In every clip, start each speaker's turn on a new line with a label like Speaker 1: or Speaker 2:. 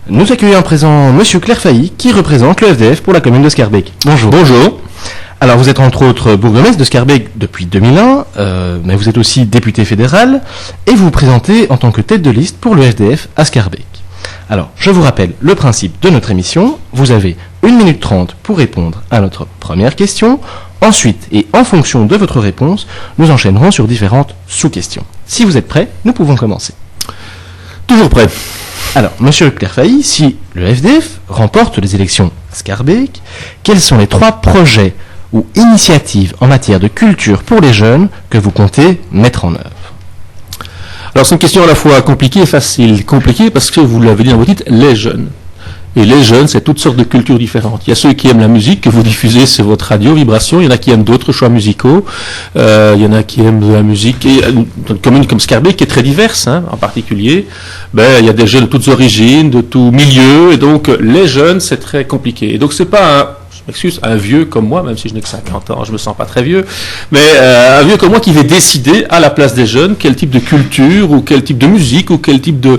Speaker 1: Nous accueillons à présent Monsieur Claire Failly, qui représente le FDF pour la commune de Schaerbeek. Bonjour.
Speaker 2: Bonjour.
Speaker 1: Alors vous êtes entre autres bourgmestre de Schaerbeek depuis 2001, mais vous êtes aussi député fédéral, et vous vous présentez en tant que tête de liste pour le FDF à Schaerbeek. Alors, je vous rappelle le principe de notre émission. Vous avez 1 minute 30 pour répondre à notre première question. Ensuite, et en fonction de votre réponse, nous enchaînerons sur différentes sous-questions. Si vous êtes prêts, nous pouvons commencer.
Speaker 2: Toujours prêt.
Speaker 1: Alors, Monsieur Claire Failly, si le FDF remporte les élections à Schaerbeek, quels sont les 3 projets ou initiatives en matière de culture pour les jeunes que vous comptez mettre en œuvre?
Speaker 2: Alors, c'est une question à la fois compliquée et facile. Compliquée parce que vous l'avez dit dans votre titre, les jeunes. Et les jeunes, c'est toutes sortes de cultures différentes. Il y a ceux qui aiment la musique que vous diffusez sur votre radio, Vibration. Il y en a qui aiment d'autres choix musicaux. Il y en a qui aiment de la musique. Et une commune comme Schaerbeek qui est très diverse, en particulier. Il y a des jeunes de toutes origines, de tous milieux. Et donc, les jeunes, c'est très compliqué. Et donc, c'est pas un vieux comme moi, même si je n'ai que 50 ans, je me sens pas très vieux, mais un vieux comme moi qui va décider à la place des jeunes quel type de culture ou quel type de musique ou quel type de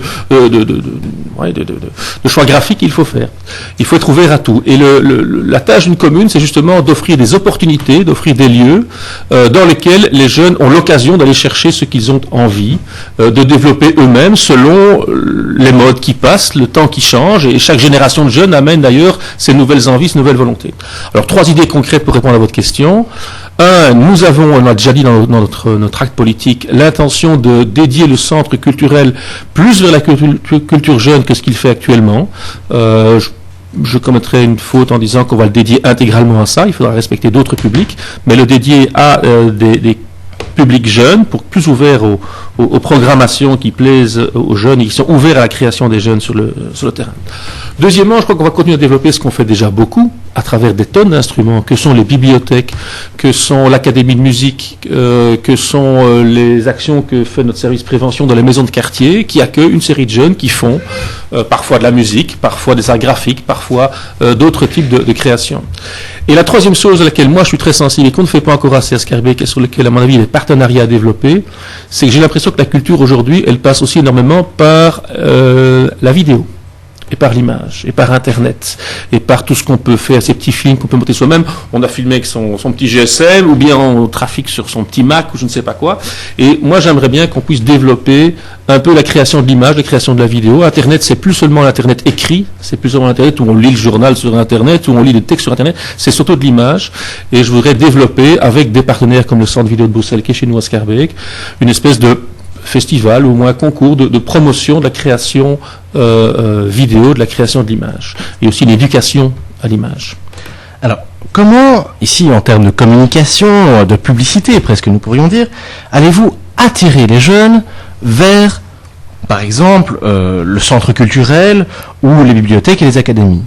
Speaker 2: choix graphique il faut faire. Il faut être ouvert à tout. Et la tâche d'une commune, c'est justement d'offrir des opportunités, d'offrir des lieux dans lesquels les jeunes ont l'occasion d'aller chercher ce qu'ils ont envie, de développer eux-mêmes selon les modes qui passent, le temps qui change, et chaque génération de jeunes amène d'ailleurs ses nouvelles envies, ses nouvelles volontés. Alors, 3 idées concrètes pour répondre à votre question. On a déjà dit dans notre acte politique, l'intention de dédier le centre culturel plus vers la culture jeune que ce qu'il fait actuellement. Je commettrais une faute en disant qu'on va le dédier intégralement à ça. Il faudra respecter d'autres publics, mais le dédier à des publics jeunes, pour plus ouverts aux programmations qui plaisent aux jeunes et qui sont ouverts à la création des jeunes sur le terrain. Deuxièmement, je crois qu'on va continuer à développer ce qu'on fait déjà beaucoup à travers des tonnes d'instruments, que sont les bibliothèques, que sont l'académie de musique, que sont les actions que fait notre service prévention dans les maisons de quartier, qui accueillent une série de jeunes qui font parfois de la musique, parfois des arts graphiques, parfois d'autres types de créations. Et la troisième chose à laquelle moi je suis très sensible et qu'on ne fait pas encore assez à Schaerbeek et sur lequel à mon avis il y a des partenariats à développer, c'est que j'ai l'impression que la culture aujourd'hui elle passe aussi énormément par la vidéo. Et par l'image, et par Internet, et par tout ce qu'on peut faire, ces petits films qu'on peut monter soi-même. On a filmé avec son petit GSM, ou bien on trafique sur son petit Mac, ou je ne sais pas quoi. Et moi, j'aimerais bien qu'on puisse développer un peu la création de l'image, la création de la vidéo. Internet, c'est plus seulement l'Internet écrit, c'est plus seulement l'Internet où on lit le journal sur Internet, où on lit des textes sur Internet, c'est surtout de l'image. Et je voudrais développer, avec des partenaires comme le Centre Vidéo de Bruxelles, qui est chez nous à Schaerbeek, une espèce de festival ou au moins concours de promotion de la création vidéo, de la création de l'image et aussi l'éducation à l'image.
Speaker 1: Alors, comment, ici en termes de communication, de publicité presque nous pourrions dire, allez-vous attirer les jeunes vers, par exemple, le centre culturel ou les bibliothèques et les académies?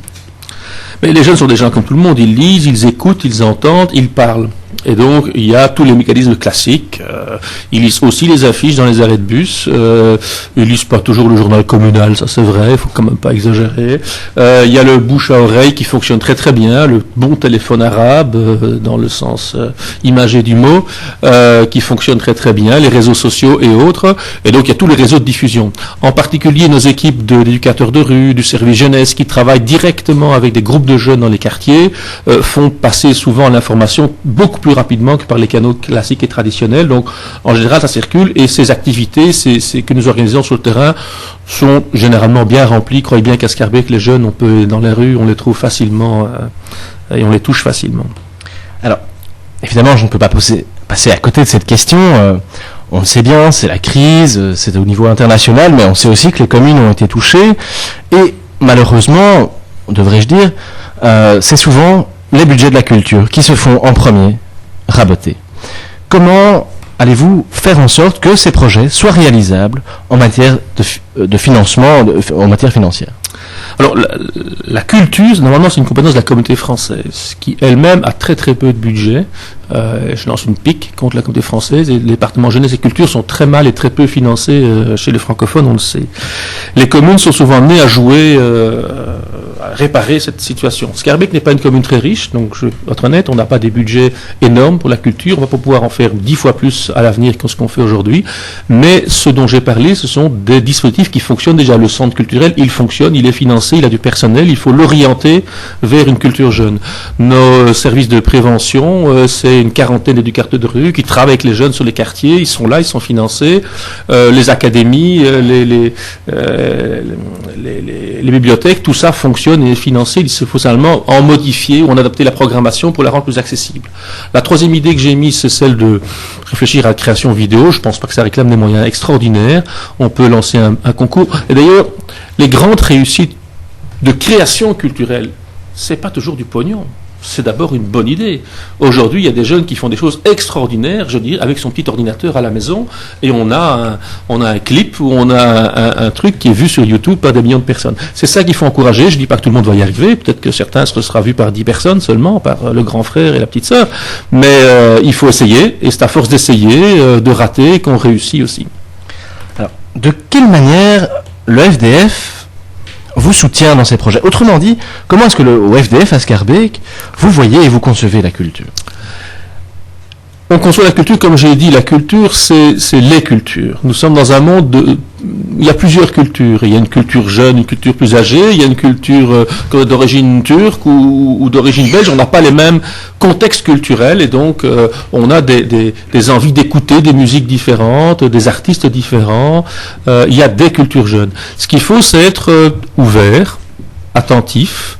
Speaker 2: Mais les jeunes sont des gens comme tout le monde, ils lisent, ils écoutent, ils entendent, ils parlent. Et donc, il y a tous les mécanismes classiques. Ils lisent aussi les affiches dans les arrêts de bus. Ils lisent pas toujours le journal communal, ça c'est vrai, il faut quand même pas exagérer. Il y a le bouche à oreille qui fonctionne très très bien, le bon téléphone arabe, dans le sens imagé du mot, qui fonctionne très très bien, les réseaux sociaux et autres. Et donc, il y a tous les réseaux de diffusion. En particulier, nos équipes d'éducateurs de rue, du service jeunesse, qui travaillent directement avec des groupes de jeunes dans les quartiers, font passer souvent l'information beaucoup plus rapidement que par les canaux classiques et traditionnels. Donc, en général, ça circule et ces activités que nous organisons sur le terrain sont généralement bien remplies. Croyez bien qu'à Schaerbeek, les jeunes, dans les rues, on les trouve facilement et on les touche facilement.
Speaker 1: Alors, évidemment, je ne peux pas passer à côté de cette question. On le sait bien, c'est la crise, c'est au niveau international, mais on sait aussi que les communes ont été touchées et malheureusement, devrais-je dire, c'est souvent les budgets de la culture qui se font en premier raboter. Comment allez-vous faire en sorte que ces projets soient réalisables en matière de financement, en matière financière?
Speaker 2: Alors, la culture, normalement, c'est une compétence de la communauté française, qui elle-même a très très peu de budget. Je lance une pique contre la communauté française, et les départements jeunesse et culture sont très mal et très peu financés chez les francophones, on le sait. Les communes sont souvent amenées à jouer réparer cette situation. Scarbeck n'est pas une commune très riche, donc je vais être honnête, on n'a pas des budgets énormes pour la culture, on va pas pouvoir en faire 10 fois plus à l'avenir que ce qu'on fait aujourd'hui, mais ce dont j'ai parlé, ce sont des dispositifs qui fonctionnent déjà. Le centre culturel, il fonctionne, il est financé, il a du personnel, il faut l'orienter vers une culture jeune. Nos services de prévention, c'est une quarantaine d'éducateurs de rue qui travaillent avec les jeunes sur les quartiers, ils sont là, ils sont financés, les académies, les bibliothèques, tout ça fonctionne et est financé. Il faut seulement en modifier ou en adapter la programmation pour la rendre plus accessible. La troisième idée que j'ai mise, c'est celle de réfléchir à la création vidéo. Je ne pense pas que ça réclame des moyens extraordinaires. On peut lancer un concours. Et d'ailleurs, les grandes réussites de création culturelle, c'est pas toujours du pognon. C'est d'abord une bonne idée. Aujourd'hui, il y a des jeunes qui font des choses extraordinaires, je dis, avec son petit ordinateur à la maison, et on a un clip ou on a un truc qui est vu sur YouTube par des millions de personnes. C'est ça qu'il faut encourager. Je dis pas que tout le monde va y arriver. Peut-être que certains ce sera vu par 10 personnes seulement, par le grand frère et la petite sœur. Mais il faut essayer, et c'est à force d'essayer, de rater, qu'on réussit aussi.
Speaker 1: Alors, de quelle manière le FDF vous soutient dans ces projets? Autrement dit, comment est-ce que au FDF à Scarbeck, vous voyez et vous concevez la culture?
Speaker 2: On conçoit la culture, comme j'ai dit, la culture, c'est les cultures. Nous sommes dans un monde il y a plusieurs cultures. Il y a une culture jeune, une culture plus âgée, il y a une culture d'origine turque ou d'origine belge. On n'a pas les mêmes contextes culturels et donc on a des envies d'écouter des musiques différentes, des artistes différents. Il y a des cultures jeunes. Ce qu'il faut, c'est être ouvert, attentif,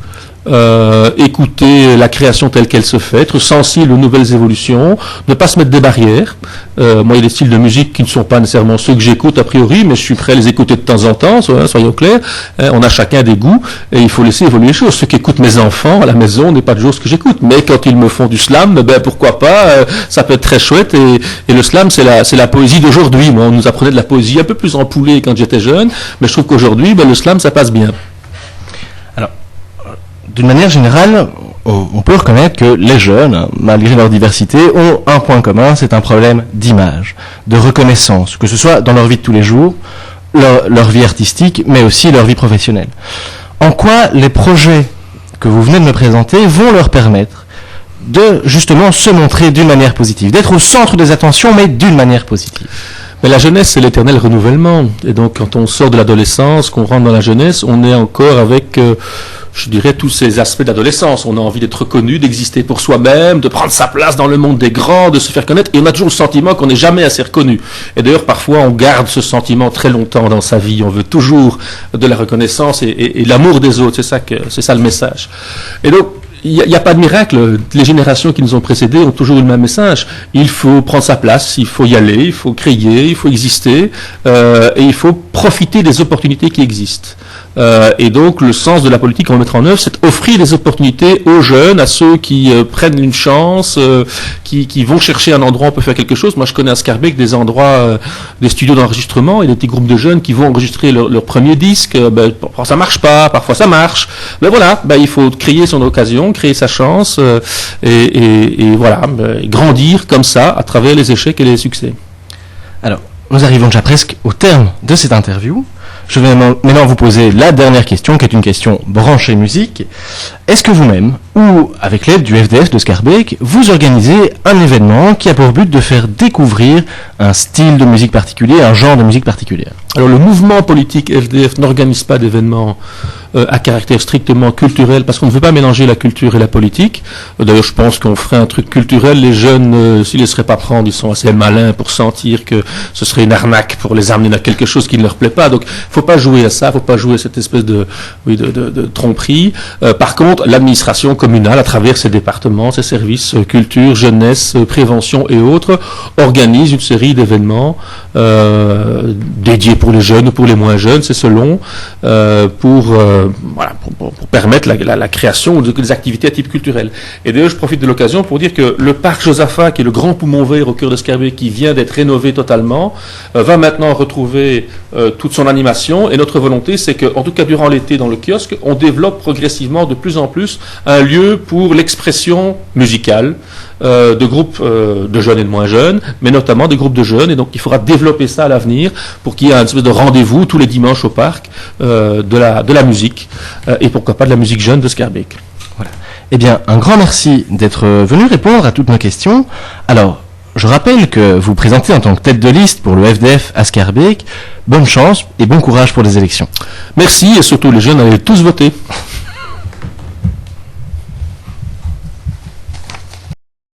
Speaker 2: écouter la création telle qu'elle se fait, être sensible aux nouvelles évolutions, ne pas se mettre des barrières. Moi, il y a des styles de musique qui ne sont pas nécessairement ceux que j'écoute a priori, mais je suis prêt à les écouter de temps en temps, soyons clairs. On a chacun des goûts et il faut laisser évoluer les choses. Ce qu'écoutent mes enfants à la maison n'est pas toujours ce que j'écoute, mais quand ils me font du slam, ben pourquoi pas, ça peut être très chouette et le slam, c'est la poésie d'aujourd'hui. Moi, on nous apprenait de la poésie un peu plus empoulée quand j'étais jeune, mais je trouve qu'aujourd'hui, ben, le slam, ça passe bien.
Speaker 1: D'une manière générale, on peut reconnaître que les jeunes, malgré leur diversité, ont un point commun, c'est un problème d'image, de reconnaissance, que ce soit dans leur vie de tous les jours, leur vie artistique, mais aussi leur vie professionnelle. En quoi les projets que vous venez de me présenter vont leur permettre de justement se montrer d'une manière positive, d'être au centre des attentions, mais d'une manière positive?
Speaker 2: Mais la jeunesse, c'est l'éternel renouvellement. Et donc, quand on sort de l'adolescence, qu'on rentre dans la jeunesse, on est encore avec, je dirais, tous ces aspects d'adolescence. On a envie d'être reconnu, d'exister pour soi-même, de prendre sa place dans le monde des grands, de se faire connaître. Et on a toujours le sentiment qu'on n'est jamais assez reconnu. Et d'ailleurs, parfois, on garde ce sentiment très longtemps dans sa vie. On veut toujours de la reconnaissance et l'amour des autres. C'est ça le message. Et donc, il n'y a pas de miracle. Les générations qui nous ont précédés ont toujours eu le même message. Il faut prendre sa place, il faut y aller, il faut crier, il faut exister, et il faut profiter des opportunités qui existent. Et donc, le sens de la politique qu'on va mettre en œuvre, c'est offrir des opportunités aux jeunes, à ceux qui prennent une chance, qui vont chercher un endroit où on peut faire quelque chose. Moi, je connais à Scarbeck des endroits, des studios d'enregistrement et des petits groupes de jeunes qui vont enregistrer leur premier disque. Parfois, ça marche pas, parfois ça marche. Mais voilà, il faut créer son occasion, créer sa chance, et voilà, grandir comme ça à travers les échecs et les succès.
Speaker 1: Alors, nous arrivons déjà presque au terme de cette interview. Je vais maintenant vous poser la dernière question, qui est une question branchée musique. Est-ce que vous-même, ou avec l'aide du FDF de Scarbeck, vous organisez un événement qui a pour but de faire découvrir un style de musique particulier, un genre de musique particulière?
Speaker 2: Alors, le mouvement politique FDF n'organise pas d'événements à caractère strictement culturel, parce qu'on ne veut pas mélanger la culture et la politique. D'ailleurs, je pense qu'on ferait un truc culturel. Les jeunes, s'ils ne laisseraient pas prendre, ils sont assez malins pour sentir que ce serait une arnaque pour les amener à quelque chose qui ne leur plaît pas. Donc, faut pas jouer à ça, faut pas jouer à cette espèce de tromperie. Par contre, l'administration communale, à travers ses départements, ses services culture, jeunesse, prévention et autres, organise une série d'événements dédiés pour les jeunes ou pour les moins jeunes, c'est selon, pour permettre la création des activités à type culturel. Et d'ailleurs, je profite de l'occasion pour dire que le parc Josaphat, qui est le grand poumon vert au cœur de Scarbeck, qui vient d'être rénové totalement, va maintenant retrouver toute son animation. Et notre volonté, c'est que, en tout cas durant l'été dans le kiosque, on développe progressivement de plus en plus un lieu pour l'expression musicale, de groupes de jeunes et de moins jeunes, mais notamment des groupes de jeunes. Et donc il faudra développer ça à l'avenir pour qu'il y ait un espèce de rendez-vous tous les dimanches au parc de la musique et pourquoi pas de la musique jeune de Schaerbeek.
Speaker 1: Voilà. Eh bien, un grand merci d'être venu répondre à toutes nos questions. Alors, je rappelle que vous présentez en tant que tête de liste pour le FDF à Schaerbeek. Bonne chance et bon courage pour les élections.
Speaker 2: Merci et surtout les jeunes, allez tous voter.